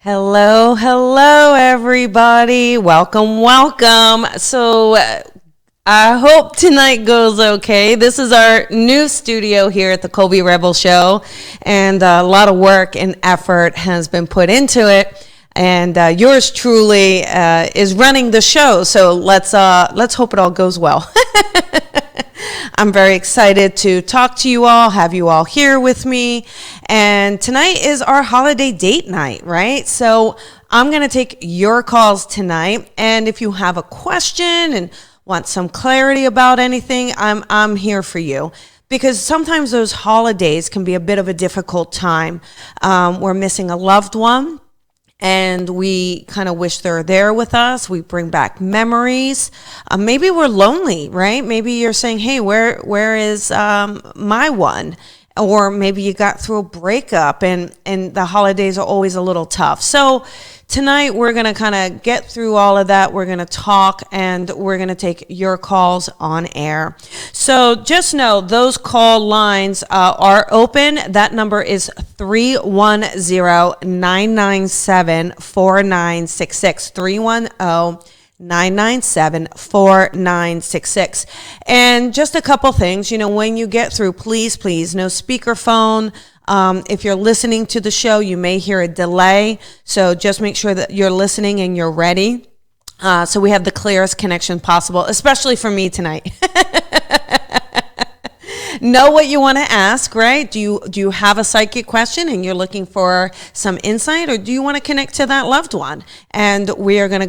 Hello, hello, everybody. Welcome, welcome. I hope tonight goes okay. This is our new studio here at the Colby Rebel Show, and a lot of work and effort has been put into it. And yours truly is running the show. So let's hope it all goes well. I'm very excited to talk to you all, have you all here with me. And tonight is our holiday date night, right? So I'm going to take your calls tonight. And if you have a question and want some clarity about anything, I'm here for you. Because sometimes those holidays can be a bit of a difficult time. We're missing a loved one, and we kind of wish they're there with us. We bring back memories. Maybe we're lonely, right? Maybe you're saying, hey, where is my one? Or maybe you got through a breakup and the holidays are always a little tough. So tonight we're going to kind of get through all of that. We're going to talk and we're going to take your calls on air. So just know those call lines are open. That number is 310-997-4966. 310-997-4966. And just a couple things, when you get through, please, no speakerphone. If you're listening to the show, you may hear a delay. So just make sure that you're listening and you're ready. So we have the clearest connection possible, especially for me tonight. Know what you want to ask, right? Do you have a psychic question and you're looking for some insight, or do you want to connect to that loved one? And we are going to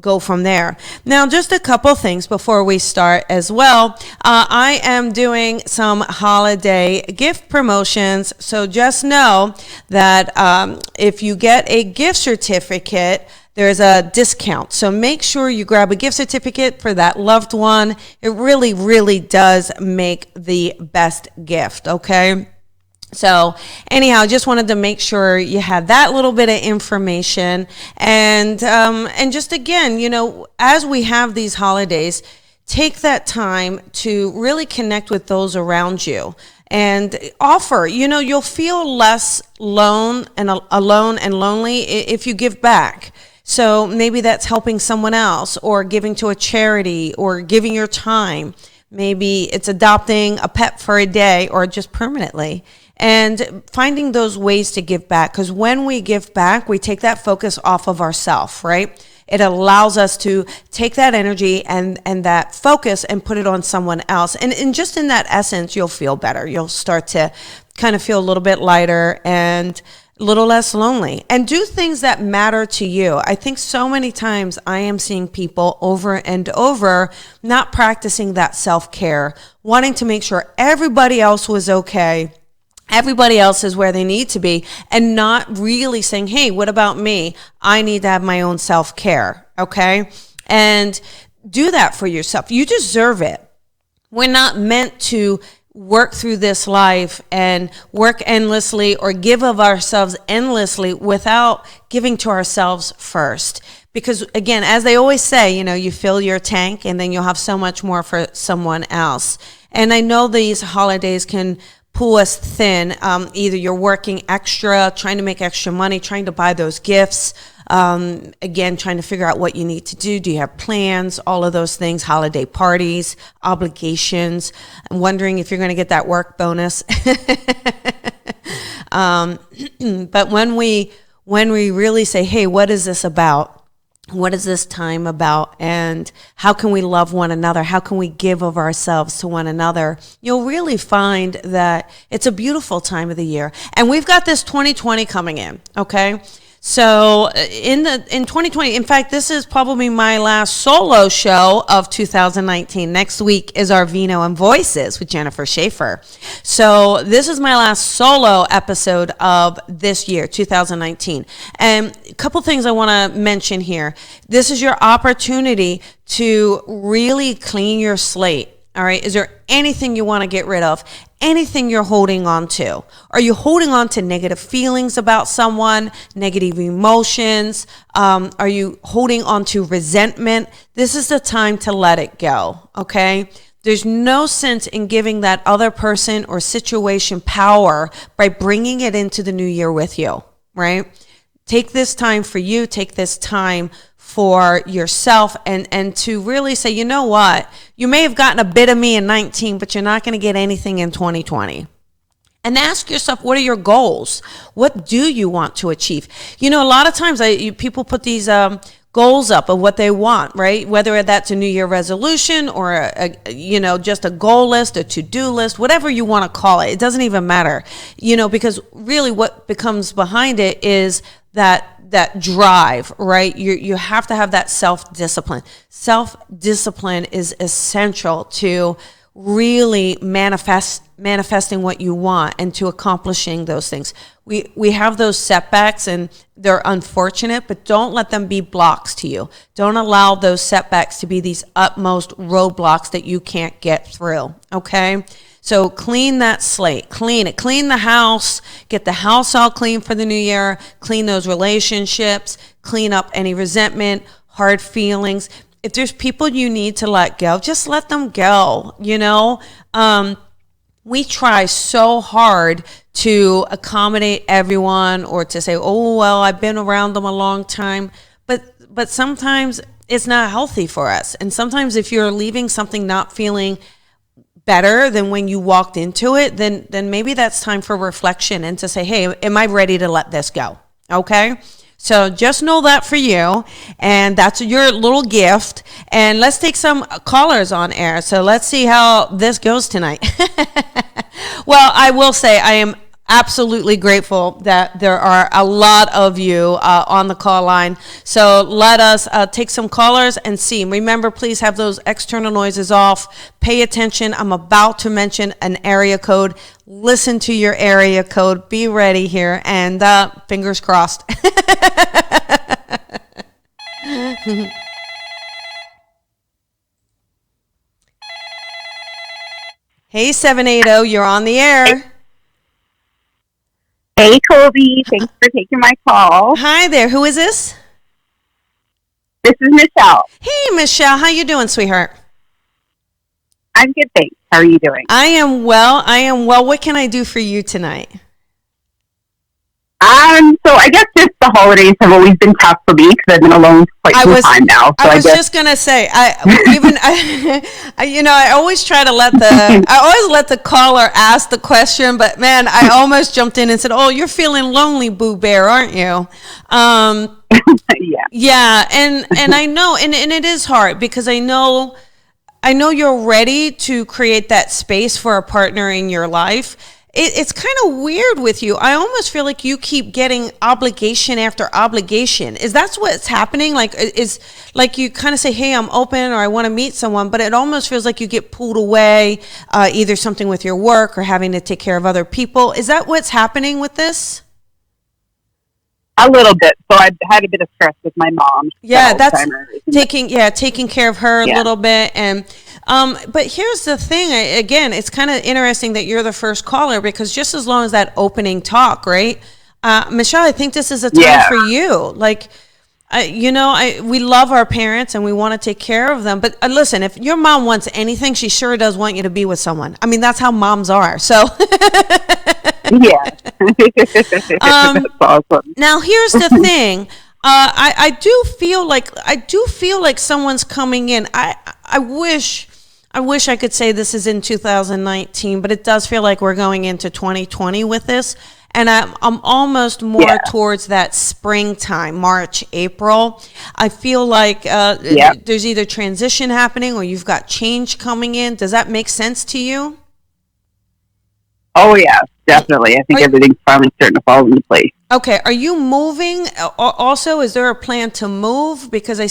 go from there. Now, just a couple things before we start as well. I am doing some holiday gift promotions, so just know that if you get a gift certificate, there's a discount. So make sure you grab a gift certificate for that loved one. It really, really does make the best gift, okay? So anyhow, just wanted to make sure you had that little bit of information. And just again, as we have these holidays, take that time to really connect with those around you. And offer, you'll feel less alone and lonely if you give back. So maybe that's helping someone else, or giving to a charity, or giving your time. Maybe it's adopting a pet for a day or just permanently, and finding those ways to give back. Because when we give back, we take that focus off of ourselves, right? It allows us to take that energy and that focus and put it on someone else. And just in that essence, you'll feel better. You'll start to kind of feel a little bit lighter and a little less lonely, and do things that matter to you. I think so many times I am seeing people over and over not practicing that self-care, wanting to make sure everybody else was okay, everybody else is where they need to be, and not really saying, hey, what about me? I need to have my own self-care, okay? And do that for yourself. You deserve it. We're not meant to work through this life and work endlessly or give of ourselves endlessly without giving to ourselves first. Because again, as they always say, you fill your tank and then you'll have so much more for someone else. And I know these holidays can pull us thin. Either you're working extra, trying to make extra money, trying to buy those gifts. Again, trying to figure out what you need to do. Do you have plans? All of those things, holiday parties, obligations. I'm wondering if you're going to get that work bonus. But when we really say, hey, what is this about? What is this time about? And how can we love one another? How can we give of ourselves to one another? You'll really find that it's a beautiful time of the year. And we've got this 2020 coming in, okay? So in 2020, in fact, this is probably my last solo show of 2019. Next week is our Vino and Voices with Jennifer Schaefer. So this is my last solo episode of this year, 2019. And a couple things I want to mention here. This is your opportunity to really clean your slate. All right. Is there anything you want to get rid of? Anything you're holding on to? Are you holding on to negative feelings about someone, negative emotions? Are you holding on to resentment? This is the time to let it go. Okay. There's no sense in giving that other person or situation power by bringing it into the new year with you. Right. Take this time for you, take this time for yourself, and to really say, you know what, you may have gotten a bit of me in 19, but you're not going to get anything in 2020. And ask yourself, what are your goals? What do you want to achieve? You know, a lot of times people put these goals up of what they want, right? Whether that's a New Year resolution or just a goal list, a to-do list, whatever you want to call it. It doesn't even matter, because really what becomes behind it is that drive, right? You have to have that self-discipline. Self-discipline is essential to really manifesting what you want and to accomplishing those things. We have those setbacks and they're unfortunate, but don't let them be blocks to you. Don't allow those setbacks to be these utmost roadblocks that you can't get through, okay? So clean that slate, clean it, clean the house, get the house all clean for the new year, clean those relationships, clean up any resentment, hard feelings. If there's people you need to let go, just let them go, we try so hard to accommodate everyone or to say, oh, well, I've been around them a long time. But sometimes it's not healthy for us. And sometimes if you're leaving something not feeling better than when you walked into it, then maybe that's time for reflection and to say, hey, am I ready to let this go? Okay? So just know that for you, and that's your little gift. And let's take some callers on air. So let's see how this goes tonight. Well, I will say I am absolutely grateful that there are a lot of you on the call line. So let us take some callers and see. Remember, please have those external noises off. Pay attention. I'm about to mention an area code. Listen to your area code. Be ready here. And fingers crossed. Hey, 780, you're on the air. Hey, Colby. Thanks for taking my call. Hi there. Who is this? This is Michelle. Hey, Michelle. How you doing, sweetheart? I'm good, thanks. How are you doing? I am well. What can I do for you tonight? So I guess just the holidays have always been tough for me because I've been alone for quite some time now. So I was just gonna say, I always try to let the caller ask the question, but man, I almost jumped in and said, "Oh, you're feeling lonely, Boo Bear, aren't you?" Yeah. Yeah, and I know, and it is hard because I know you're ready to create that space for a partner in your life. It's kind of weird with you. I almost feel like you keep getting obligation after obligation. Is that what's happening? Like, is like you kind of say, hey, I'm open or I want to meet someone, but it almost feels like you get pulled away, either something with your work or having to take care of other people. Is that what's happening with this? A little bit. So I've had a bit of stress with my mom. Yeah, that's taking care of her a little bit. And but here's the thing. Again, it's kind of interesting that you're the first caller because just as long as that opening talk, right, Michelle, I think this is a time for you. Like, we love our parents and we want to take care of them. But listen, if your mom wants anything, she sure does want you to be with someone. I mean, that's how moms are. So. Yeah. That's awesome. Now here's the thing. I do feel like someone's coming in. I wish I could say this is in 2019, but it does feel like we're going into 2020 with this. And I'm almost more towards that springtime, March, April. I feel like there's either transition happening or you've got change coming in. Does that make sense to you? Oh, yeah, definitely. I think everything's finally starting to fall into place. Okay. Are you moving? Also, is there a plan to move? Because I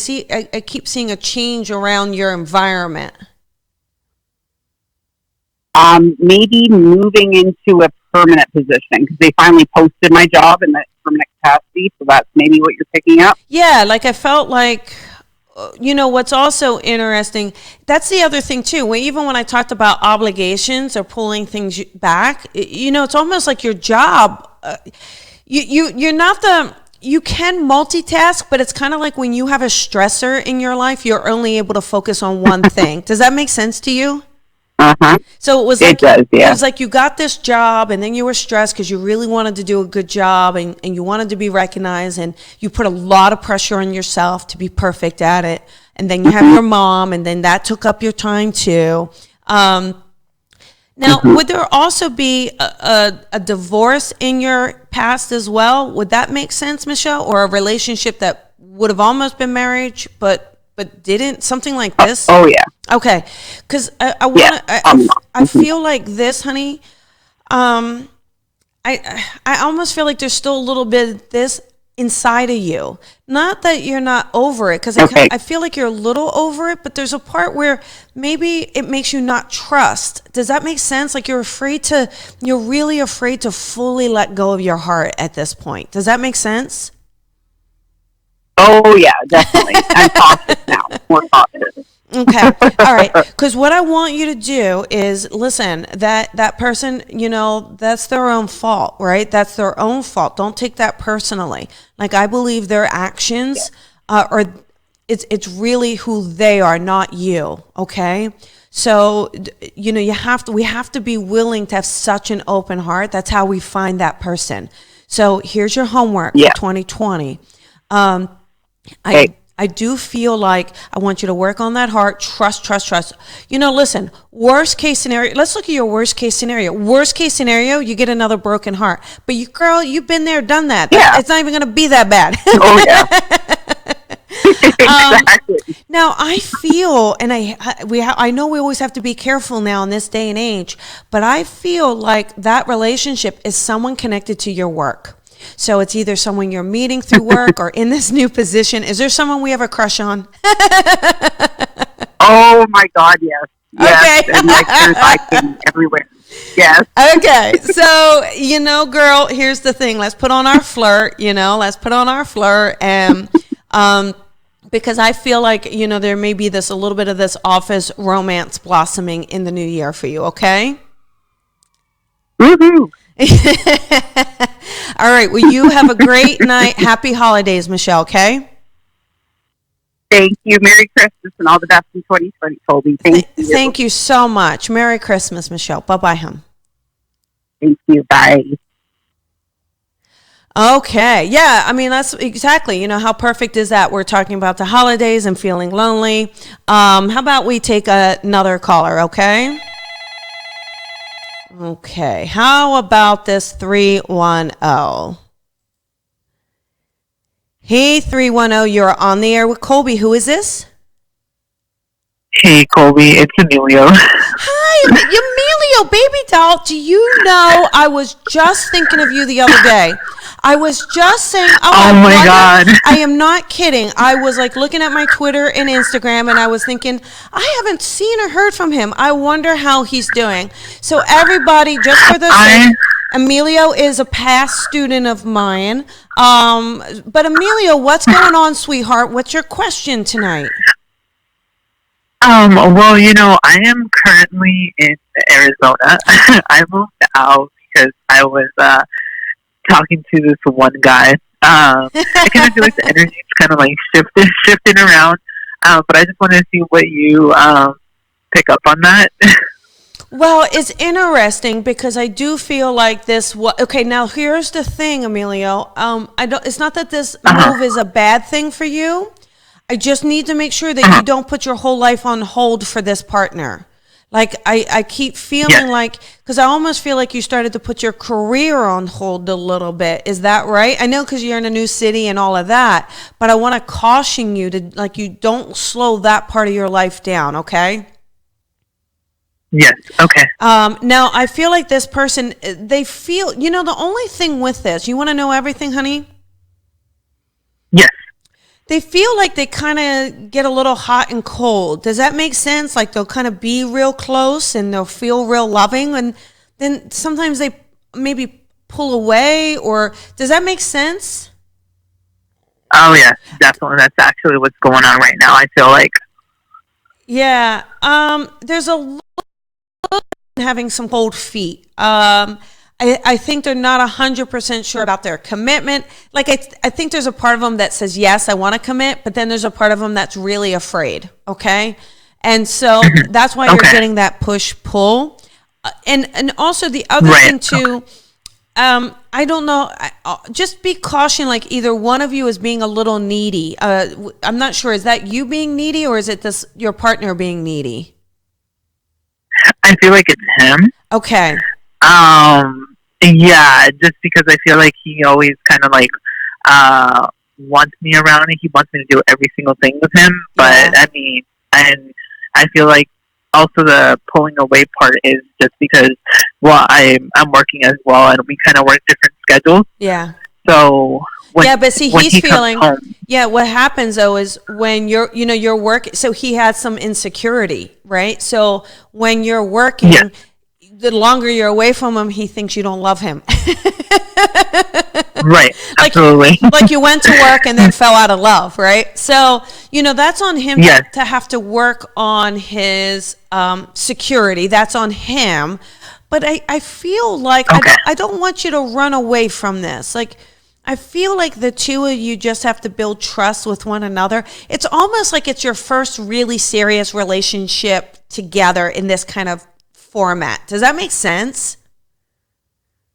keep seeing a change around your environment. Maybe moving into a permanent position because they finally posted my job in that permanent capacity. So that's maybe what you're picking up. Yeah, like I felt like. What's also interesting, that's the other thing too. Even when I talked about obligations or pulling things back, it's almost like your job, you're not you can multitask, but it's kind of like when you have a stressor in your life, you're only able to focus on one thing. Does that make sense to you? Uh-huh. So it was It like does, it yeah. was like you got this job and then you were stressed because you really wanted to do a good job and you wanted to be recognized and you put a lot of pressure on yourself to be perfect at it. And then you have your mom and then that took up your time too. Now, would there also be a divorce in your past as well? Would that make sense, Michelle? Or a relationship that would have almost been marriage but didn't? Something like this? Oh, yeah. Okay, because I Yeah. want to. I feel like this, honey. I almost feel like there's still a little bit of this inside of you. Not that you're not over it, because Okay. I feel like you're a little over it, but there's a part where maybe it makes you not trust. Does that make sense? Like you're really afraid to fully let go of your heart at this point. Does that make sense? Oh, yeah, definitely. I'm cautious now. More cautious. Okay. All right. Because what I want you to do is listen, that person, that's their own fault, right? That's their own fault. Don't take that personally. Like, I believe their actions are, it's really who they are, not you. Okay. So, we have to be willing to have such an open heart. That's how we find that person. So here's your homework Yeah. for 2020. Okay. I do feel like I want you to work on that heart. Trust. Listen, worst case scenario, let's look at your worst case scenario. Worst case scenario, you get another broken heart. But you've been there, done that. Yeah. It's not even going to be that bad. Oh, yeah. Exactly. Now, I feel, and I know we always have to be careful now in this day and age, but I feel like that relationship is someone connected to your work. So it's either someone you're meeting through work or in this new position. Is there someone we have a crush on? Oh, my God, yes. Yes. Okay. And like there's liking everywhere. Yes. Okay. So, girl, here's the thing. Let's put on our flirt, and because I feel like, there may be a little bit of this office romance blossoming in the new year for you, okay? Woohoo. All right. Well, you have a great night. Happy holidays, Michelle, okay? Thank you. Merry Christmas and all the best in 2020, Colby. Thank you. Thank you so much. Merry Christmas, Michelle. Bye-bye, hon. Thank you. Bye. Okay. Yeah. I mean, that's exactly, how perfect is that? We're talking about the holidays and feeling lonely. How about we take another caller, okay? Okay. How about this 310? Hey, 310, you're on the air with Colby. Who is this? Hey, Colby, it's Emilio. Hi, Emilio, baby doll. Do you know, I was just thinking of you the other day. I was just saying, Oh my God. I am not kidding. I was like looking at my Twitter and Instagram and I was thinking, I haven't seen or heard from him. I wonder how he's doing. So everybody, just for the sake, Emilio is a past student of mine. But Emilio, what's going on, sweetheart? What's your question tonight? Well, I am currently in Arizona. I moved out because I was talking to this one guy. I kind of feel like the energy is kind of like shifting around. But I just wanted to see what you pick up on that. Well, it's interesting because I do feel like this. Okay, now here's the thing, Emilio. It's not that this move is a bad thing for you. I just need to make sure that you don't put your whole life on hold for this partner. Like, I keep feeling like, because I almost feel like you started to put your career on hold a little bit. Is that right? I know because you're in a new city and all of that, but I want to caution you to, like, you don't slow that part of your life down, okay? Yes, okay. Now, I feel like this person, they feel, the only thing with this, you want to know everything, honey? Yes. They feel like they kind of get a little hot and cold. Does that make sense? Like they'll kind of be real close and they'll feel real loving. And then sometimes they maybe pull away, or does that make sense? Oh, yeah, definitely. That's actually what's going on right now, I feel like. Yeah. There's a lot of having some cold feet. I think they're not 100% sure about their commitment. Like, I think there's a part of them that says, yes, I want to commit, but then there's a part of them that's really afraid, okay? And so that's why you're getting that push pull. And also the other thing too, I don't know, just be caution, like either one of you is being a little needy. I'm not sure, is that you being needy or is it your partner being needy? I feel like it's him. Okay. Yeah, just because I feel like he always kind of like wants me around and he wants me to do every single thing with him. But I mean, and I feel like also the pulling away part is just because, well, I'm working as well and we kind of work different schedules. Yeah. So but see, he's feeling. Yeah, what happens though is when you're working. So he has some insecurity, right? So when you're working, the longer you're away from him, he thinks you don't love him. Right. Absolutely. Like you went to work and then fell out of love, right? So that's on him to have to work on his security. That's on him. But I feel like I don't want you to run away from this. Like, I feel like the two of you just have to build trust with one another. It's almost like it's your first really serious relationship together in this kind of format. Does that make sense?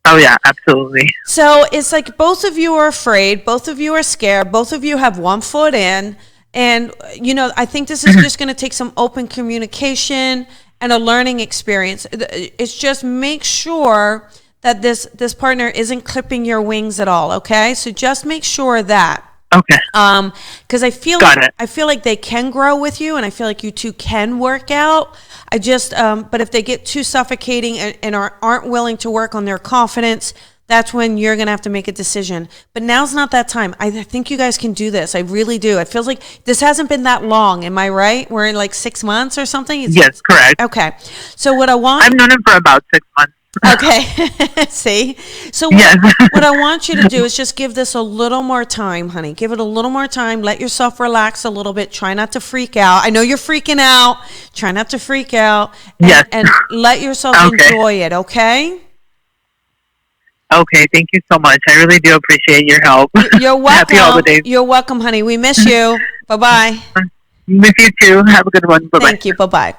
Oh, yeah, absolutely. So it's like both of you are afraid, both of you are scared, both of you have one foot in. And, I think this is just going to take some open communication and a learning experience. It's just make sure that this partner isn't clipping your wings at all, okay? So just make sure that. Okay. Because I feel like they can grow with you, and I feel like you two can work out. I just, but if they get too suffocating and aren't willing to work on their confidence, that's when you're gonna have to make a decision. But now's not that time. I think you guys can do this. I really do. It feels like this hasn't been that long. Am I right? We're in like 6 months or something. Yes, correct. Okay. So what I want, I've known him for about 6 months. Okay. See? So what I want you to do is just give this a little more time, honey. Give it a little more time. Let yourself relax a little bit. Try not to freak out. I know you're freaking out. Try not to freak out. And let yourself enjoy it, okay? Okay, thank you so much. I really do appreciate your help. You're welcome. Happy holidays. You're welcome, honey. We miss you. Bye-bye. Miss you too. Have a good one. Bye-bye. Thank you. Bye-bye.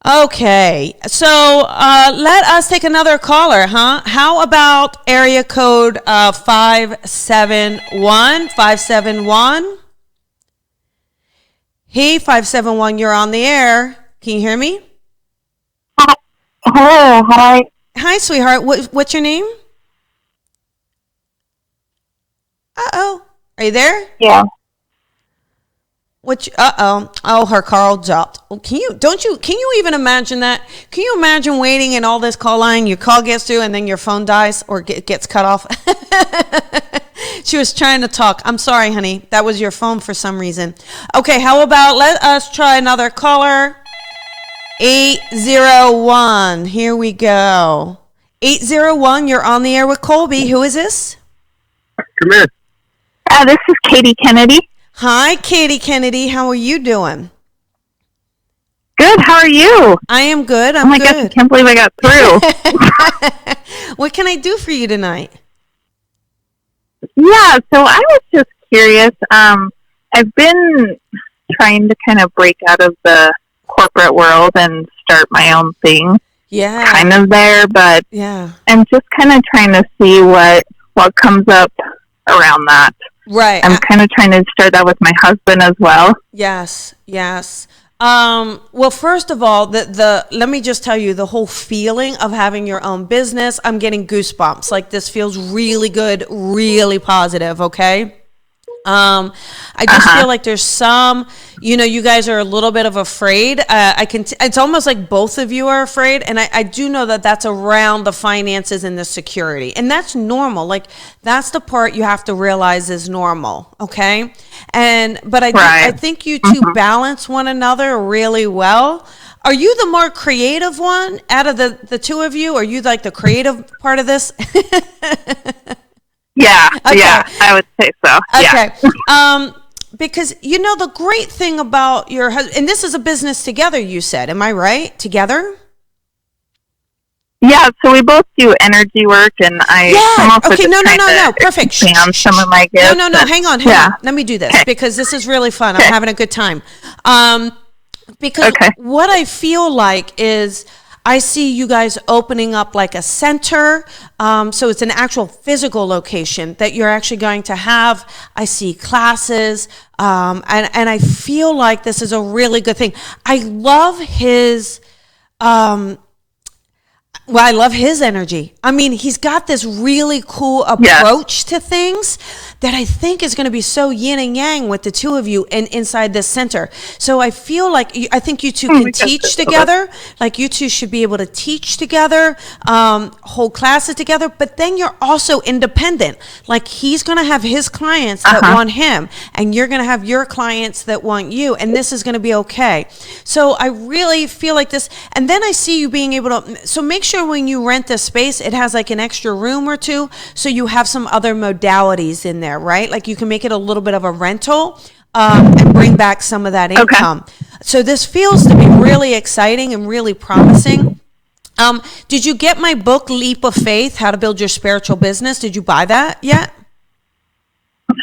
Okay, so let us take another caller, huh? How about area code 571? 571? Hey, 571, you're on the air. Can you hear me? Hello, hi. Hi, sweetheart. What's your name? Uh-oh. Are you there? Yeah. Oh, her call dropped. Can you even imagine that? Can you imagine waiting in all this call line, your call gets through and then your phone dies or gets cut off? She was trying to talk. I'm sorry, honey. That was your phone for some reason. Okay, how about let us try another caller. 801. Here we go. 801, you're on the air with Colby. Who is this? Come in. This is Katie Kennedy. Hi, Katie Kennedy. How are you doing? Good. How are you? I am good. Oh my gosh, I can't believe I got through. What can I do for you tonight? Yeah, so I was just curious. I've been trying to kind of break out of the corporate world and start my own thing. Yeah. Kind of there, but I'm just kind of trying to see what comes up around that. Right. I'm kind of trying to start that with my husband as well. Yes. Well, first of all, let me just tell you, the whole feeling of having your own business, I'm getting goosebumps. Like, this feels really good, really positive, okay? I just feel like there's some, you guys are a little bit of afraid. It's almost like both of you are afraid. And I do know that that's around the finances and the security. And that's normal. Like, that's the part you have to realize is normal. Okay. But I think you two balance one another really well. Are you the more creative one out of the two of you? Are you like the creative part of this? Yeah, okay. Yeah, I would say so. Okay. Yeah. Because, the great thing about your husband, and this is a business together, you said, am I right? Together? Yeah, so we both do energy work, and I'm also okay, no, perfect. Some of my gifts. No, hang on. Let me do this because this is really fun. I'm having a good time. Because Okay. what I feel like is I see you guys opening up like a center. So it's an actual physical location that you're actually going to have. I see classes. And I feel like this is a really good thing. I love his, I love his energy. I mean, he's got this really cool approach to things that I think is going to be so yin and yang with the two of you inside this center. So I feel like I think you two can teach together. Like you two should be able to teach together, hold classes together. But then you're also independent. Like he's going to have his clients that want him, and you're going to have your clients that want you, and this is going to be okay. So I really feel like this. And then I see you being able to. So make sure when you rent this space, it has like an extra room or two, so you have some other modalities in there, right? Like you can make it a little bit of a rental and bring back some of that income. So this feels to be really exciting and really promising. Did you get my book, Leap of Faith, How to Build Your Spiritual Business? Did you buy that yet?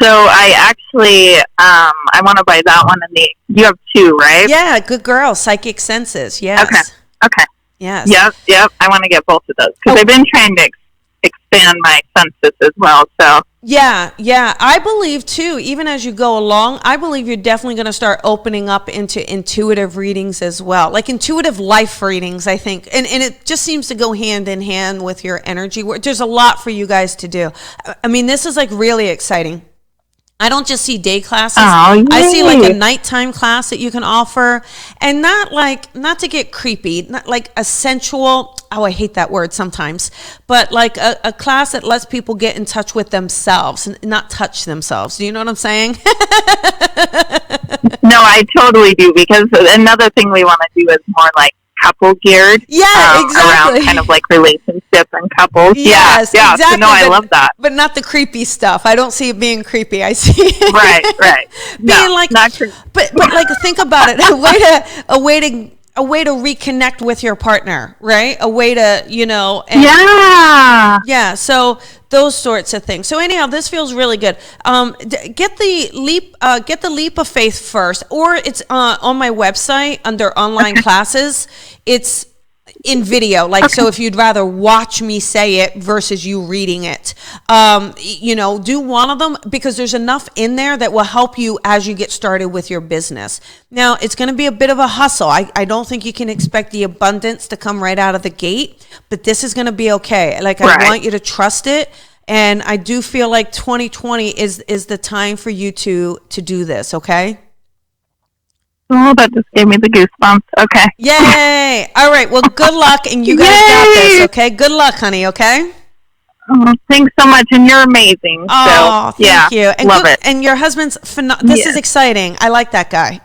So I actually, I want to buy that one. And you have two, right? Yeah, good girl. Psychic Senses. Yes. Okay. Yes. Yep. I want to get both of those because I've been trying to expand my senses as well. So yeah. I believe too, even as you go along, I believe you're definitely going to start opening up into intuitive readings as well, like intuitive life readings, I think. And it just seems to go hand in hand with your energy. There's a lot for you guys to do. I mean, this is like really exciting. I don't just see day classes. I see like a nighttime class that you can offer, and not to get creepy, not like a sensual, I hate that word sometimes, but like a class that lets people get in touch with themselves and not touch themselves. Do you know what I'm saying? No, I totally do, because another thing we want to do is more like couple geared. Yeah, exactly. Around kind of like relationships and couples. Yes, yeah. Exactly. So no, I love that. But not the creepy stuff. I don't see it being creepy. I see it right. being like, not creepy. But like think about it. A way to reconnect with your partner, right? A way to, yeah. So those sorts of things. So anyhow, this feels really good. Get the leap of faith first, or it's on my website under online classes. It's in video, so if you'd rather watch me say it versus you reading it, do one of them, because there's enough in there that will help you as you get started with your business. Now, it's going to be a bit of a hustle. I don't think you can expect the abundance to come right out of the gate, but this is going to be okay. I want you to trust it. And I do feel like 2020 is the time for you to do this. Okay. Oh, that just gave me the goosebumps. Okay. Yay! All right. Well, good luck, and you guys got this. Okay. Good luck, honey. Okay. Oh, thanks so much, and you're amazing. Oh, so, thank you. And love it. And your husband's This is exciting. I like that guy.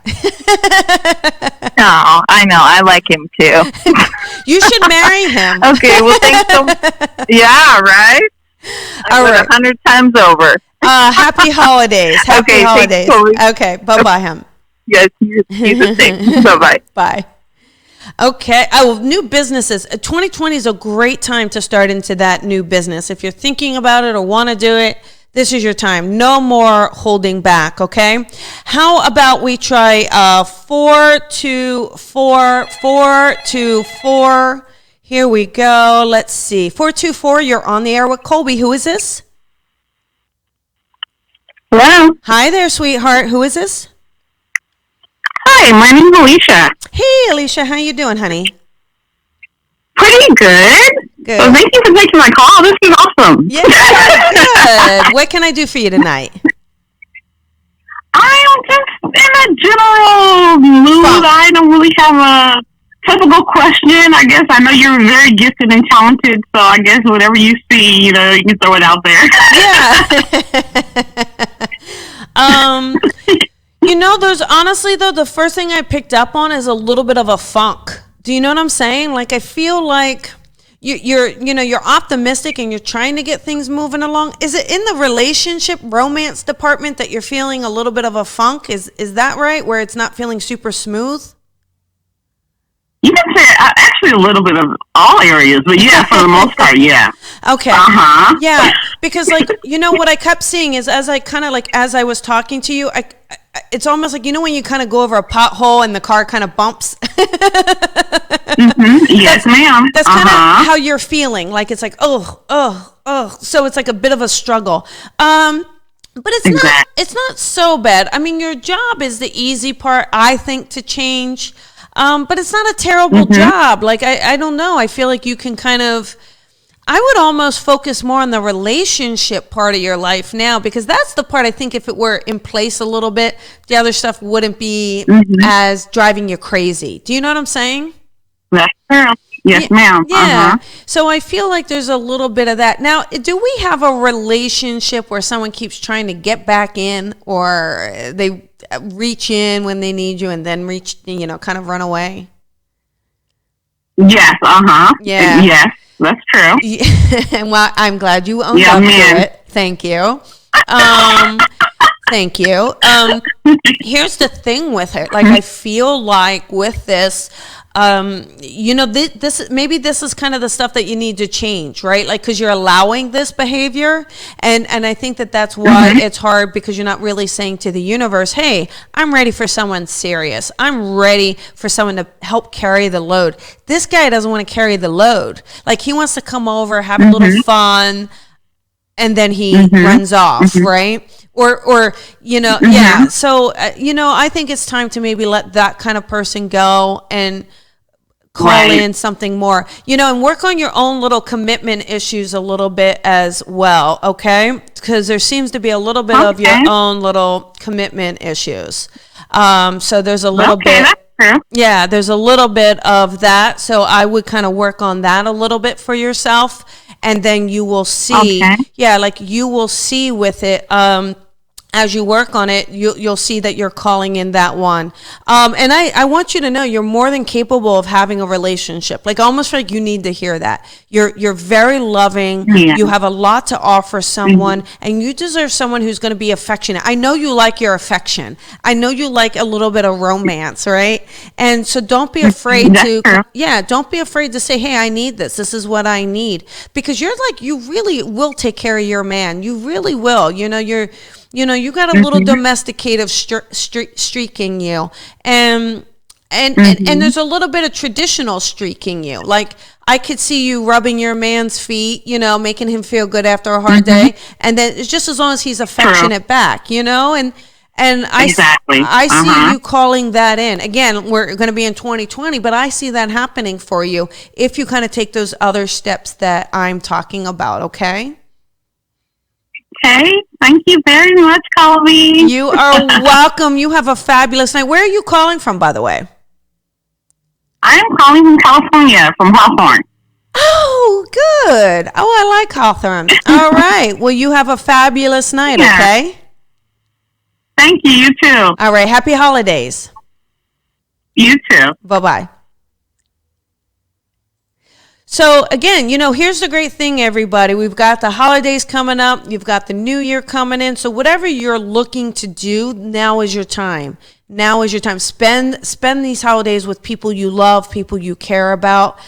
Oh, I know. I like him too. You should marry him. Okay. Well, thanks so much. Yeah. Right. All right. 100 times over. Happy holidays. Happy holidays. Okay. Bye-bye, him. Yes, you the same. Bye-bye. Bye. Okay. New businesses. 2020 is a great time to start into that new business. If you're thinking about it or want to do it, this is your time. No more holding back, okay? How about we try 424, 424. Here we go. Let's see. 424, you're on the air with Colby. Who is this? Hello. Hi there, sweetheart. Who is this? Hi, my name's Alicia. Hey, Alicia. How you doing, honey? Pretty good. Good. Well, thank you for taking my call. This is awesome. Yeah, good. What can I do for you tonight? I'm just in a general mood. I don't really have a typical question. I guess I know you're very gifted and talented, so I guess whatever you see, you can throw it out there. Yeah. There's honestly, though, the first thing I picked up on is a little bit of a funk. Do you know what I'm saying? Like, I feel like you're optimistic and you're trying to get things moving along. Is it in the relationship romance department that you're feeling a little bit of a funk? Is that right? Where it's not feeling super smooth? You can say actually a little bit of all areas, but yeah, for the most part, yeah. Okay. Yeah, because what I kept seeing is as I was talking to you, it's almost like, when you kind of go over a pothole and the car kind of bumps. Yes, ma'am. That's kind of how you're feeling. Like it's like, oh. So it's like a bit of a struggle. But it's not so bad. I mean, your job is the easy part, I think, to change. But it's not a terrible job. Like, I don't know. I feel like you can I would almost focus more on the relationship part of your life now, because that's the part I think if it were in place a little bit, the other stuff wouldn't be as driving you crazy. Do you know what I'm saying? That's true. Yes, ma'am. Yeah. So I feel like there's a little bit of that. Now, do we have a relationship where someone keeps trying to get back in, or they reach in when they need you and then kind of run away? Yes. Yeah. Yes, that's true. Well, I'm glad you owned up to it. Thank you. Thank you. Here's the thing with it. Like, I feel like with this, this is kind of the stuff that you need to change, right? Like, because you're allowing this behavior, and I think that's why it's hard, because you're not really saying to the universe, hey, I'm ready for someone serious. I'm ready for someone to help carry the load. This guy doesn't want to carry the load. Like, he wants to come over, have a little fun, and then he runs off, right? Or yeah. So, I think it's time to maybe let that kind of person go and call in something more, and work on your own little commitment issues a little bit as well, okay? Because there seems to be a little bit of your own little commitment issues. So there's a little bit. That's true. Yeah, there's a little bit of that. So I would kind of work on that a little bit for yourself, and then you will see. Yeah, like you will see with it. As you work on it, you'll see that you're calling in that one. And I want you to know you're more than capable of having a relationship. Like, almost like you need to hear that. You're very loving. Yeah. You have a lot to offer someone, and you deserve someone who's going to be affectionate. I know you like your affection. I know you like a little bit of romance, right? And so don't be afraid don't be afraid to say, hey, I need this. This is what I need. Because you really will take care of your man. You really will. You got a little domesticative streak in you, and there's a little bit of traditional streak in you. Like, I could see you rubbing your man's feet, making him feel good after a hard day, and then it's just as long as he's affectionate back, and I see you calling that in. Again, we're going to be in 2020, but I see that happening for you if you kind of take those other steps that I'm talking about. Okay. Okay, thank you very much, Colby. You are welcome. You have a fabulous night. Where are you calling from, by the way? I am calling from California, from Hawthorne. Oh, good. Oh, I like Hawthorne. All right. Well, you have a fabulous night, okay? Thank you. You too. All right. Happy holidays. You too. Bye-bye. So again, here's the great thing, everybody. We've got the holidays coming up. You've got the new year coming in. So whatever you're looking to do, now is your time. Now is your time. Spend these holidays with people you love, people you care about.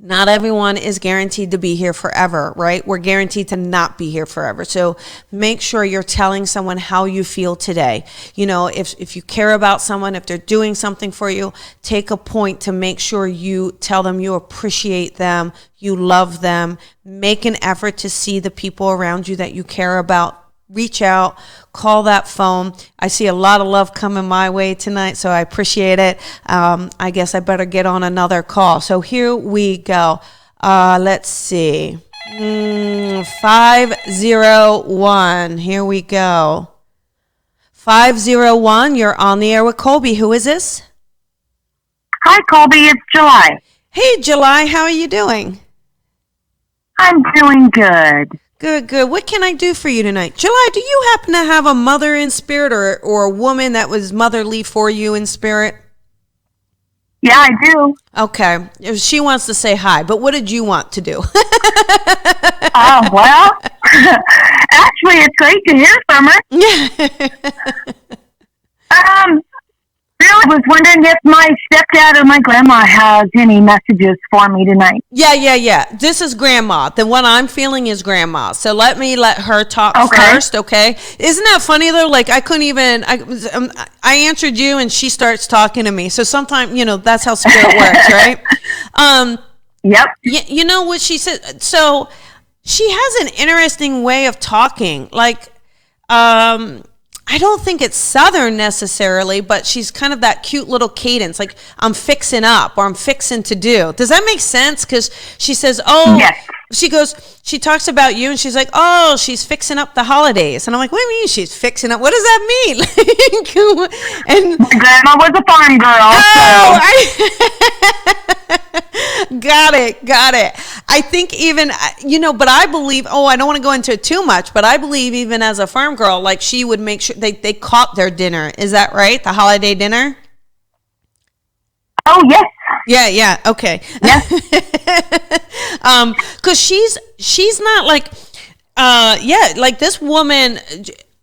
Not everyone is guaranteed to be here forever, right? We're guaranteed to not be here forever. So make sure you're telling someone how you feel today. If you care about someone, if they're doing something for you, take a point to make sure you tell them you appreciate them, you love them. Make an effort to see the people around you that you care about. Reach out, call that phone. I see a lot of love coming my way tonight, so I appreciate it. I guess I better get on another call. So here we go. Let's see. 501. Here we go. 501, you're on the air with Colby. Who is this? Hi, Colby. It's July. Hey, July. How are you doing? I'm doing good. Good. What can I do for you tonight? July, do you happen to have a mother in spirit or a woman that was motherly for you in spirit? Yeah, I do. Okay. She wants to say hi, but what did you want to do? Well, actually, it's great to hear from her. Really was wondering if my stepdad or my grandma has any messages for me tonight. Yeah. This is grandma. The one I'm feeling is grandma. So let her talk first, okay? Isn't that funny though? Like I couldn't even. I answered you, and she starts talking to me. So sometimes that's how spirit works, right? Yep. You know what she said? So she has an interesting way of talking. Like, I don't think it's Southern necessarily, but she's kind of that cute little cadence, like I'm fixing up or I'm fixing to do. Does that make sense? Because she says, oh, yes. She talks about you and she's like, oh, she's fixing up the holidays. And I'm like, what do you mean she's fixing up? What does that mean? And my grandma was a farm girl. Got it. I think even, but I believe, I don't want to go into it too much, but I believe even as a farm girl, like she would make sure they caught their dinner. Is that right? The holiday dinner? Oh, yes. Yeah. Okay. Yes. 'Cause she's not like, like this woman,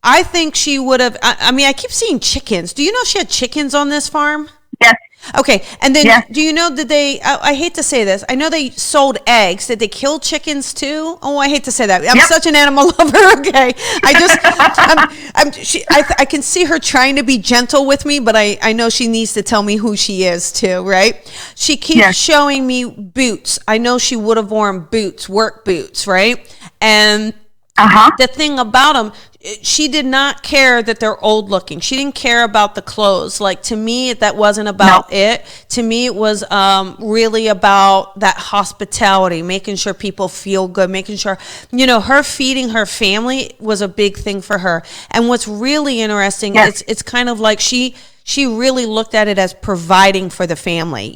I think she would have, I keep seeing chickens. Do you know she had chickens on this farm? Yes. Okay, and then do you know that they? I hate to say this. I know they sold eggs. Did they kill chickens too? Oh, I hate to say that. I'm such an animal lover. Okay, I can see her trying to be gentle with me, but I know she needs to tell me who she is too. Right? She keeps showing me boots. I know she would have worn boots, work boots, right? And the thing about them, she did not care that they're old looking. She didn't care about the clothes. Like to me, that wasn't about it. To me, it was really about that hospitality, making sure people feel good, making sure, her feeding her family was a big thing for her. And what's really interesting, it's kind of like she really looked at it as providing for the family,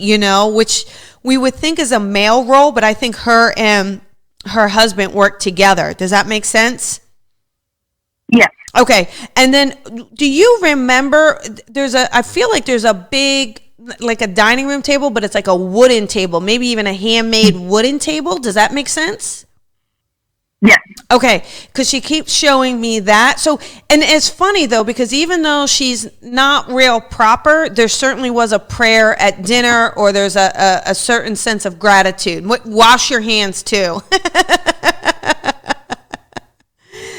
which we would think is a male role, but I think her and her husband worked together. Does that make sense? Yes. Okay. And then do you remember I feel like there's a big, like a dining room table, but it's like a wooden table, maybe even a handmade wooden table. Does that make sense? Yes. Okay. Because she keeps showing me that. So, and it's funny though, because even though she's not real proper, there certainly was a prayer at dinner, or there's a certain sense of gratitude. Wash your hands too.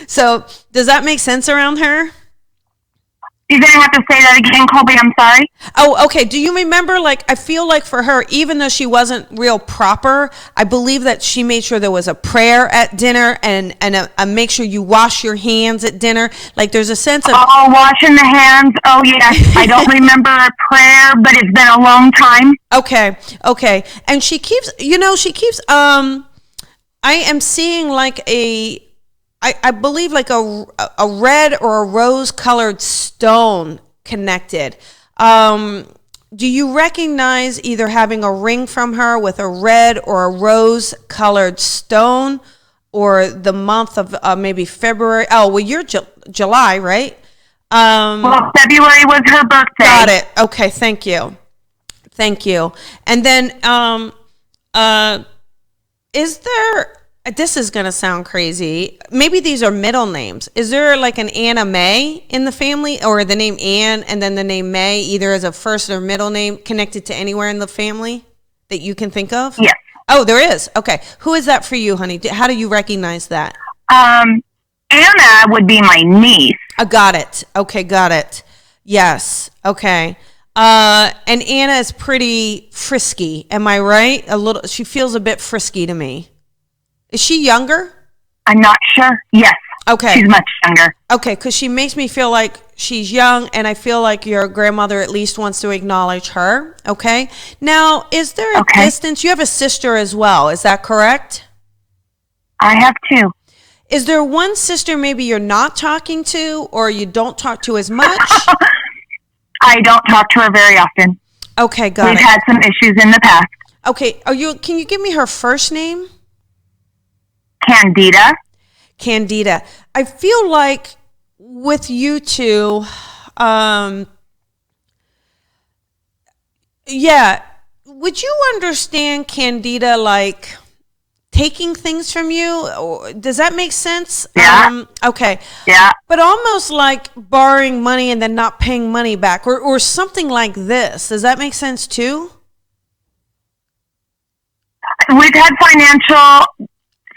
So does that make sense around her? You're going to have to say that again, Colby. I'm sorry. Oh, okay. Do you remember, like, I feel like for her, even though she wasn't real proper, I believe that she made sure there was a prayer at dinner and make sure you wash your hands at dinner. Like there's a sense of... Oh, washing the hands. Oh, yes. I don't remember a prayer, but it's been a long time. Okay. And she keeps, I am seeing like I believe like a red or a rose colored stone connected. Do you recognize either having a ring from her with a red or a rose colored stone, or the month of maybe February? Oh, well, you're July, right? Well, February was her birthday. Got it. Okay. Thank you. And then, is there, this is going to sound crazy, maybe these are middle names. Is there like an Anna May in the family, or the name Ann and then the name May, either as a first or middle name connected to anywhere in the family that you can think of? Yes. Oh, there is. Okay. Who is that for you, honey? How do you recognize that? Anna would be my niece. Got it. Okay. Got it. Yes. Okay. And Anna is pretty frisky. Am I right? She feels a bit frisky to me. Is she younger? I'm not sure. Yes. Okay. She's much younger. Okay, because she makes me feel like she's young, and I feel like your grandmother at least wants to acknowledge her. Okay. Now, is there a distance? You have a sister as well. Is that correct? I have two. Is there one sister maybe you're not talking to, or you don't talk to as much? I don't talk to her very often. Okay, got it. We've had some issues in the past. Okay. Can you give me her first name? Candida. I feel like with you two, would you understand Candida like taking things from you. Does that make sense? Yeah. Okay. Yeah. But almost like borrowing money and then not paying money back, or something like this. Does that make sense too? We've had financial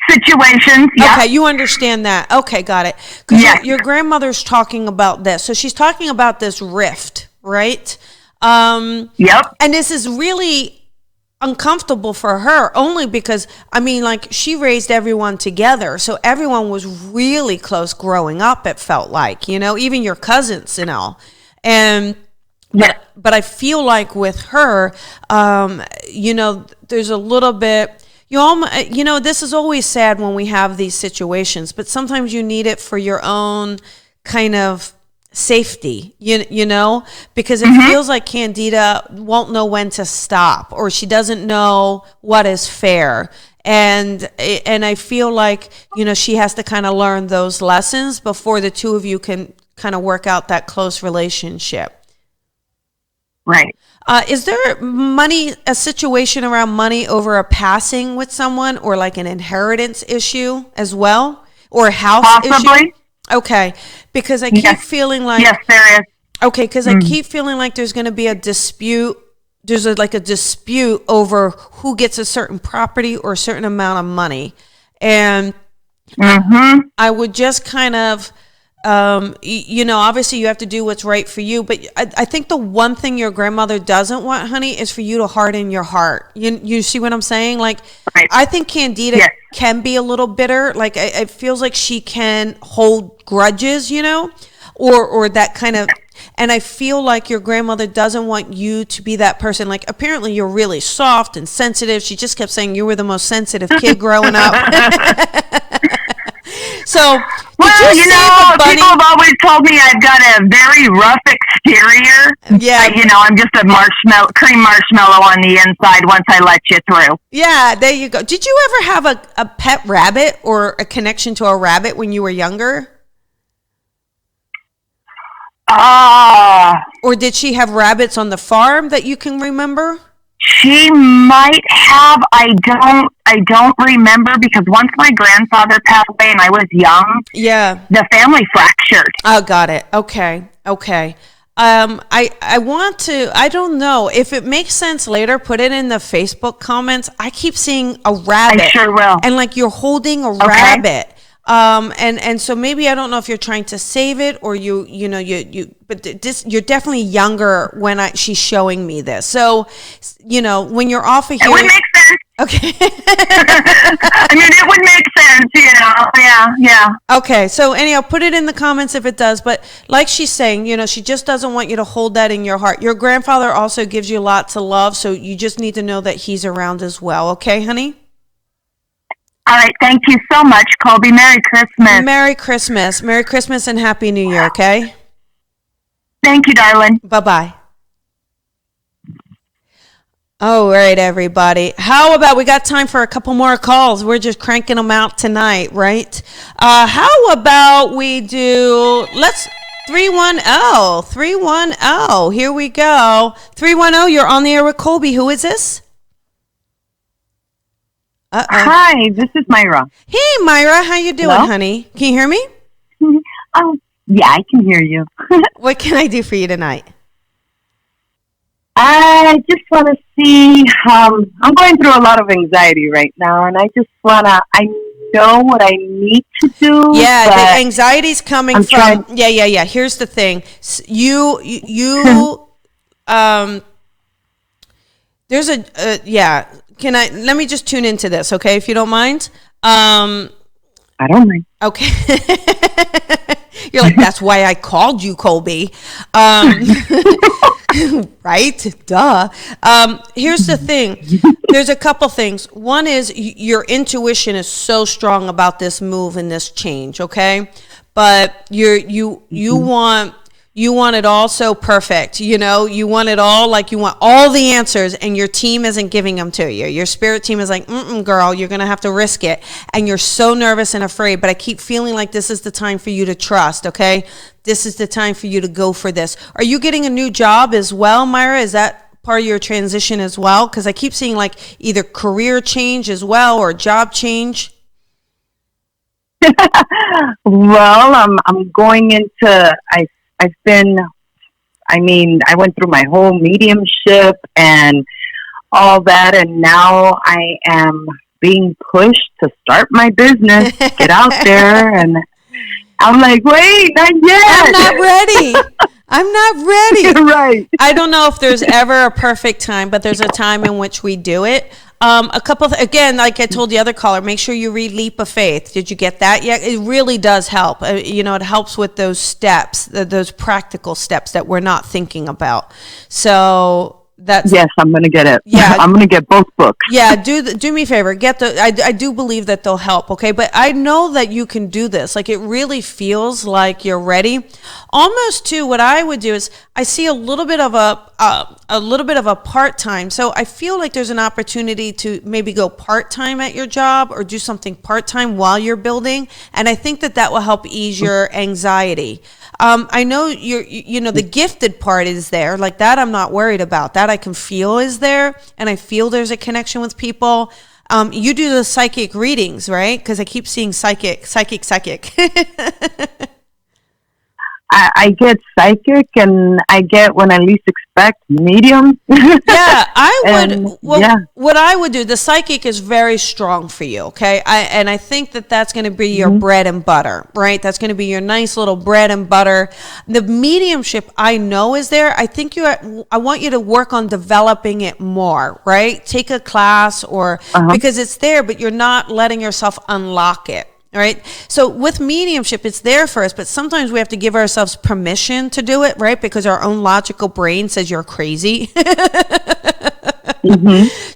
situations. Yeah. Okay, you understand that. Okay, got it. Because Yes. your grandmother's talking about this. So she's talking about this rift, right? Yep. And this is really uncomfortable for her, only because, I mean, like, she raised everyone together. So everyone was really close growing up, it felt like, even your cousins and all. And but I feel like with her, there's a little bit, this is always sad when we have these situations, but sometimes you need it for your own kind of safety, because it feels like Candida won't know when to stop, or she doesn't know what is fair. And I feel like, she has to kind of learn those lessons before the two of you can kind of work out that close relationship. Right. Is there a situation around money over a passing with someone, or like an inheritance issue as well, or a house Possibly. issue? Okay, because I keep feeling like... Yes, there is. Okay, because I keep feeling like there's going to be a dispute. There's a dispute over who gets a certain property or a certain amount of money. And I would just kind of... obviously you have to do what's right for you, but I think the one thing your grandmother doesn't want, honey, is for you to harden your heart. You see what I'm saying? Like, Right. I think Candida can be a little bitter. Like, it feels like she can hold grudges, or that kind of, and I feel like your grandmother doesn't want you to be that person. Like, apparently you're really soft and sensitive. She just kept saying you were the most sensitive kid growing up. So, people have always told me I've got a very rough exterior. Yeah. I'm just a cream marshmallow on the inside once I let you through. Yeah, there you go. Did you ever have a pet rabbit or a connection to a rabbit when you were younger? Or did she have rabbits on the farm that you can remember? She might have. I don't remember, because once my grandfather passed away and I was young, the family fractured. Oh, got it. Okay. I want to, I don't know if it makes sense later, put it in the Facebook comments. I keep seeing a rabbit. I sure will. And like you're holding a rabbit. And so maybe, I don't know if you're trying to save it, or but you're definitely younger when she's showing me this. So, when you're off of here. It would make sense. Okay. I mean, it would make sense, Yeah. Okay. So anyhow, put it in the comments if it does. But like she's saying, she just doesn't want you to hold that in your heart. Your grandfather also gives you lots of love. So you just need to know that he's around as well. Okay, honey? All right. Thank you so much, Colby. Merry Christmas. Merry Christmas. Merry Christmas and Happy New Year, okay? Thank you, darling. Bye-bye. All right, everybody. How about we got time for a couple more calls? We're just cranking them out tonight, right? How about we do, 310. Here we go. 310, you're on the air with Colby. Who is this? Uh-oh. Hi, this is Myra. Hey, Myra. How you doing, honey? Can you hear me? Yeah, I can hear you. What can I do for you tonight? I just want to see, I'm going through a lot of anxiety right now, and I just want to, I know what I need to do. Yeah, the anxiety's coming from, yeah. Here's the thing. There's let me just tune into this, okay, if you don't mind? I don't mind. Okay. You're like, that's why I called you, Colby. Right? Duh. Here's the thing. There's a couple things. One is your intuition is so strong about this move and this change, okay? But you want it all so perfect, you want it all, like you want all the answers, and your team isn't giving them to you. Your spirit team is like, girl, you're going to have to risk it. And you're so nervous and afraid, but I keep feeling like this is the time for you to trust, okay? This is the time for you to go for this. Are you getting a new job as well, Myra? Is that part of your transition as well? Because I keep seeing like either career change as well or job change. Well, I'm going into, I've been, I went through my whole mediumship and all that, and now I am being pushed to start my business, get out there, and I'm like, wait, not yet. I'm not ready. I'm not ready. Right. I don't know if there's ever a perfect time, but there's a time in which we do it. Again, like I told the other caller, make sure you read Leap of Faith. Did you get that yet? It really does help. It helps with those steps, those practical steps that we're not thinking about. So yes, I'm going to get it. Yeah, I'm going to get both books. Yeah, do me a favor. I do believe that they'll help. Okay, but I know that you can do this. Like it really feels like you're ready. Almost to what I would do is I see a little bit of a part-time. So I feel like there's an opportunity to maybe go part-time at your job or do something part-time while you're building, and I think that will help ease your anxiety. I know the gifted part is there, like that I'm not worried about. That I can feel is there, and I feel there's a connection with people. You do the psychic readings, right? Because I keep seeing psychic. I get psychic, and I get, when I least expect, medium. Yeah, what I would do, the psychic is very strong for you, okay? I think that's going to be your bread and butter, right? That's going to be your nice little bread and butter. The mediumship I know is there. I think I want you to work on developing it more, right? Take a class because it's there, but you're not letting yourself unlock it. All right. So with mediumship, it's there for us, but sometimes we have to give ourselves permission to do it, right? Because our own logical brain says you're crazy.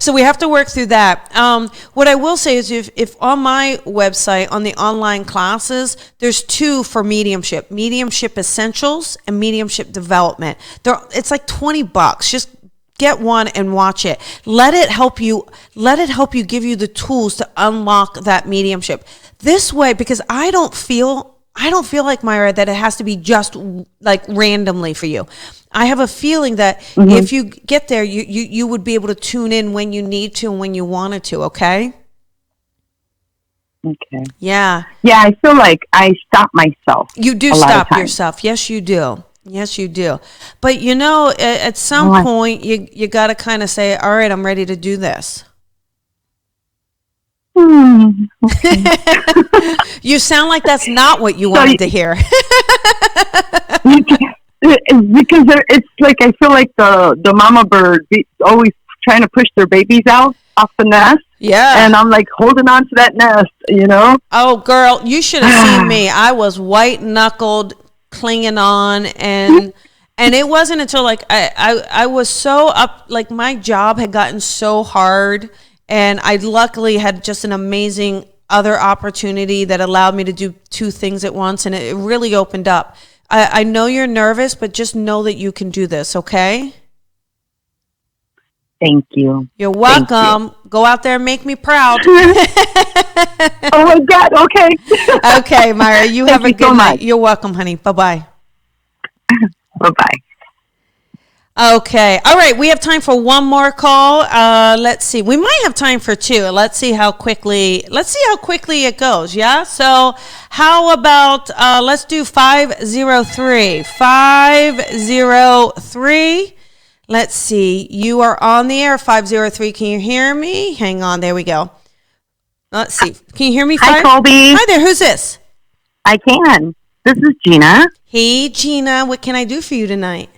So we have to work through that. What I will say is if on my website, on the online classes, there's 2 for mediumship essentials and mediumship development. It's like $20. Just get one and watch it. Let it help you give you the tools to unlock that mediumship. This way, because I don't feel like, Myra, that it has to be just like randomly for you. I have a feeling that if you get there, you would be able to tune in when you need to and when you wanted to, okay? Okay. Yeah. Yeah, I feel like I stop myself. You do stop yourself. Yes, you do. Yes, you do. But at some point, you got to kind of say, all right, I'm ready to do this. Okay. You sound like that's not what you wanted to hear. Because it's like, I feel like the mama bird always trying to push their babies out off the nest. Yeah. And I'm like holding on to that nest, Oh, girl, you should have seen me. I was white-knuckled, clinging on, and it wasn't until like I was so up, like my job had gotten so hard, and I luckily had just an amazing other opportunity that allowed me to do 2 things at once, and it really opened up. I know you're nervous, but just know that you can do this, okay? Thank you. You're welcome. You. Go out there and make me proud. Oh my God, okay. Okay, Myra, you have a good night. You're welcome, honey. Bye-bye. Bye-bye. Okay. All right. We have time for one more call. Let's see. We might have time for 2. Let's see how quickly it goes. Yeah. So how about, let's do 503. 503. Let's see. You are on the air. 503. Can you hear me? Hang on. There we go. Let's see. Can you hear me? Hi, Colby. Hi there. Who's this? I can. This is Gina. Hey, Gina. What can I do for you tonight?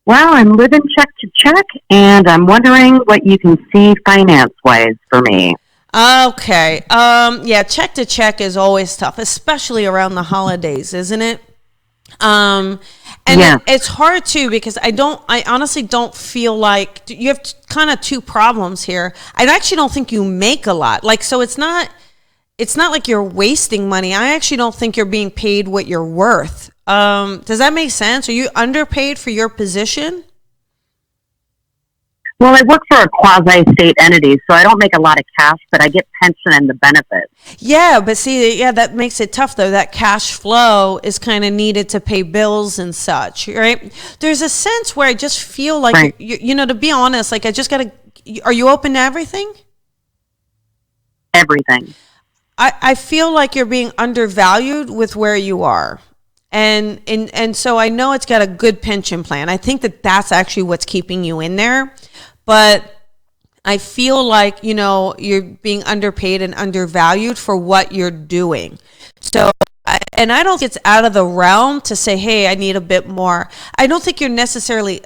Well, I'm living check to check, and I'm wondering what you can see finance-wise for me. Okay. Yeah, check to check is always tough, especially around the holidays, isn't it? It's hard too, because I honestly don't feel like you have kind of 2 problems here. I actually don't think you make a lot. Like, so it's not like you're wasting money. I actually don't think you're being paid what you're worth. Does that make sense? Are you underpaid for your position? Well, I work for a quasi-state entity, so I don't make a lot of cash, but I get pension and the benefits. Yeah, but see, yeah, that makes it tough though. That cash flow is kind of needed to pay bills and such, right? There's a sense where I just feel like, Right. you know, to be honest, like I just got to, are you open to everything? Everything. I feel like you're being undervalued with where you are. And so I know it's got a good pension plan. I think that that's actually what's keeping you in there. But I feel like, you know, you're being underpaid and undervalued for what you're doing. So, and I don't think it's out of the realm to say, hey, I need a bit more. I don't think you're necessarily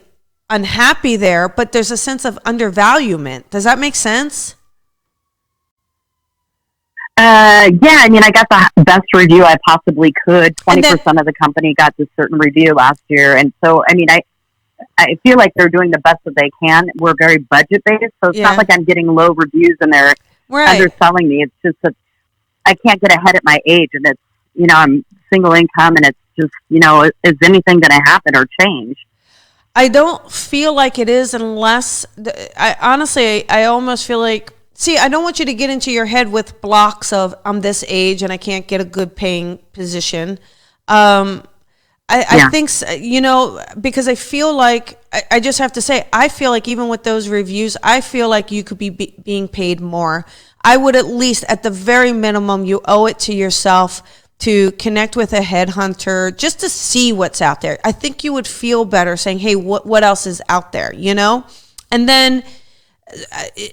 unhappy there, but there's a sense of undervaluement. Does that make sense? Yeah, I mean, I got the best review I possibly could. 20% of the company got this certain review last year. And so, I mean, I feel like they're doing the best that they can. We're very budget based, so it's not like I'm getting low reviews and they're underselling me. It's just that I can't get ahead at my age, and it's, you know, I'm single income, and it's just, you know, is anything going to happen or change? I don't feel like it is unless, I honestly, I almost feel like, see, I don't want you to get into your head with blocks of I'm this age and I can't get a good paying position. I think, you know, because I feel like, I just have to say, I feel like even with those reviews, I feel like you could be being paid more. I would at least, at the very minimum, you owe it to yourself to connect with a headhunter just to see what's out there. I think you would feel better saying, hey, what else is out there, you know? And then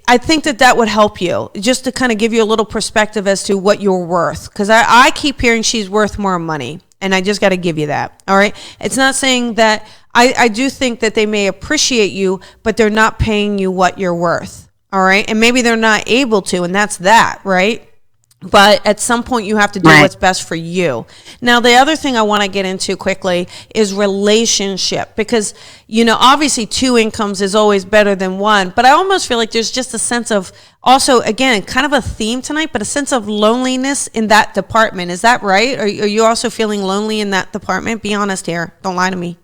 I think that would help you just to kind of give you a little perspective as to what you're worth. Because I keep hearing she's worth more money. And I just got to give you that. All right. It's not saying that I do think that they may appreciate you, but they're not paying you what you're worth. All right. And maybe they're not able to. And that's that. Right. But at some point you have to do what's best for you. Now, the other thing I want to get into quickly is relationship, because, you know, obviously 2 incomes is always better than 1, but I almost feel like there's just a sense of also, again, kind of a theme tonight, but a sense of loneliness in that department. Is that right? Are you also feeling lonely in that department? Be honest here. Don't lie to me.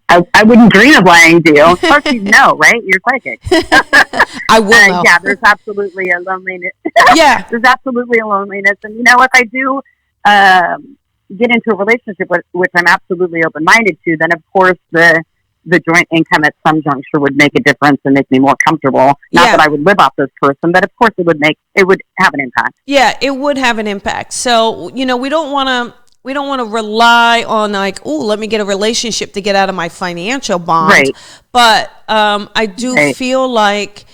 I wouldn't dream of lying to you. Of course you know, right? You're psychic. I will know. Yeah, there's absolutely a loneliness. Yeah. There's absolutely a loneliness. And, you know, if I do get into a relationship, which I'm absolutely open-minded to, then, of course, the joint income at some juncture would make a difference and make me more comfortable. Not that I would live off this person, but, of course, it would have an impact. Yeah, it would have an impact. So, you know, we don't want to rely on like, oh, let me get a relationship to get out of my financial bond. Right. But I do feel like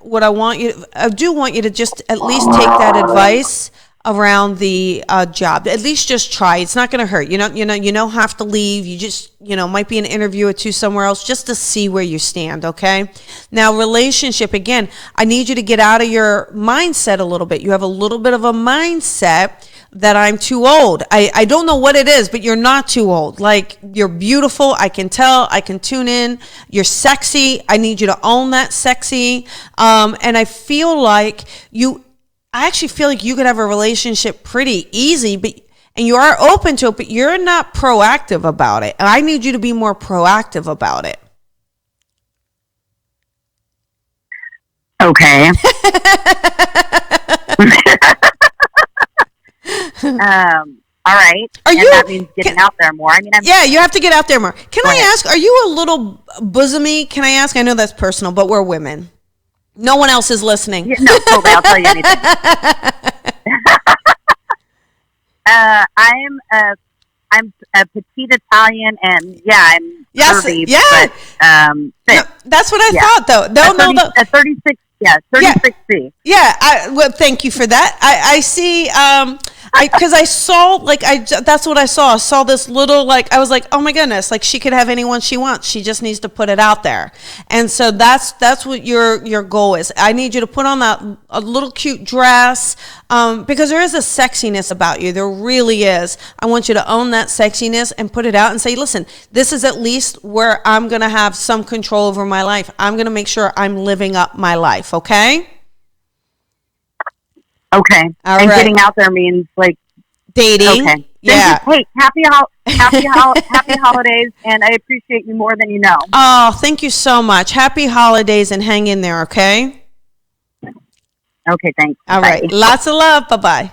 what I do want you to just at least take that advice around the job. At least just try. It's not going to hurt. You don't have to leave. You just, might be an interview or two somewhere else just to see where you stand. Okay. Now, relationship, again, I need you to get out of your mindset a little bit. You have a little bit of a mindset that I'm too old. I don't know what it is, but you're not too old. Like, you're beautiful. I can tell. I can tune in. You're sexy. I need you to own that sexy. And I actually feel like you could have a relationship pretty easy, and you are open to it, but you're not proactive about it. And I need you to be more proactive about it. Okay. All right. That means getting out there more. You have to get out there more. Can I ask, are you a little bosomy? Can I ask? I know that's personal, but we're women. No one else is listening. Yeah, no, totally. I'll tell you anything. I'm a petite Italian, and I'm curvy, but no, that's what I thought, though. A 36, 36C. Well, thank you for that. I see. Because I saw, that's what I saw. I saw this little, I was like, oh my goodness, she could have anyone she wants. She just needs to put it out there. And so that's what your goal is. I need you to put on a little cute dress, because there is a sexiness about you. There really is. I want you to own that sexiness and put it out and say, listen, this is at least where I'm going to have some control over my life. I'm going to make sure I'm living up my life. Okay? Okay. All right. Getting out there means dating. Okay. Yeah. Hey, happy holidays, and I appreciate you more than you know. Oh, thank you so much. Happy holidays, and hang in there, okay? Okay, thanks. All Bye. right. Lots of love. Bye-bye.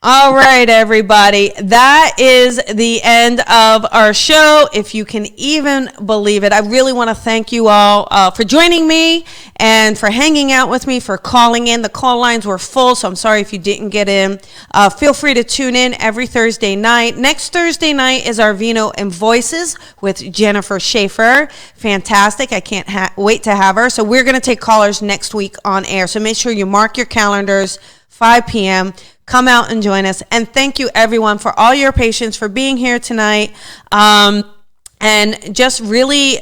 All right, everybody. That is the end of our show, if you can even believe it. I really want to thank you all for joining me and for hanging out with me, for calling in. The call lines were full, so I'm sorry if you didn't get in. Feel free to tune in every Thursday night. Next Thursday night is our Vino and Voices with Jennifer Schaefer. Fantastic. I can't wait to have her. So we're going to take callers next week on air. So make sure you mark your calendars, 5 p.m., come out and join us. And thank you, everyone, for all your patience, for being here tonight, and just really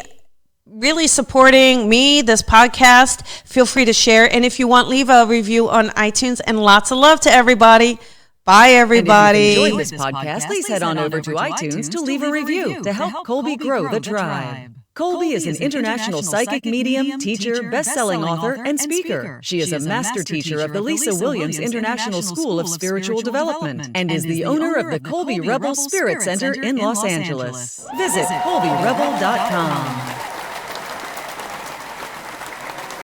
supporting me, this podcast. Feel free to share. And if you want, leave a review on iTunes. And lots of love to everybody. Bye, everybody. And if you enjoyed this podcast, please head on over to iTunes to leave a review to help Colby grow the tribe. Colby is an international psychic medium, teacher, best-selling author, and speaker. She is a master teacher of the Lisa Williams International School of Spiritual Development and is the owner of the Colby Rebel Spirit Center in Los Angeles. Visit ColbyRebel.com.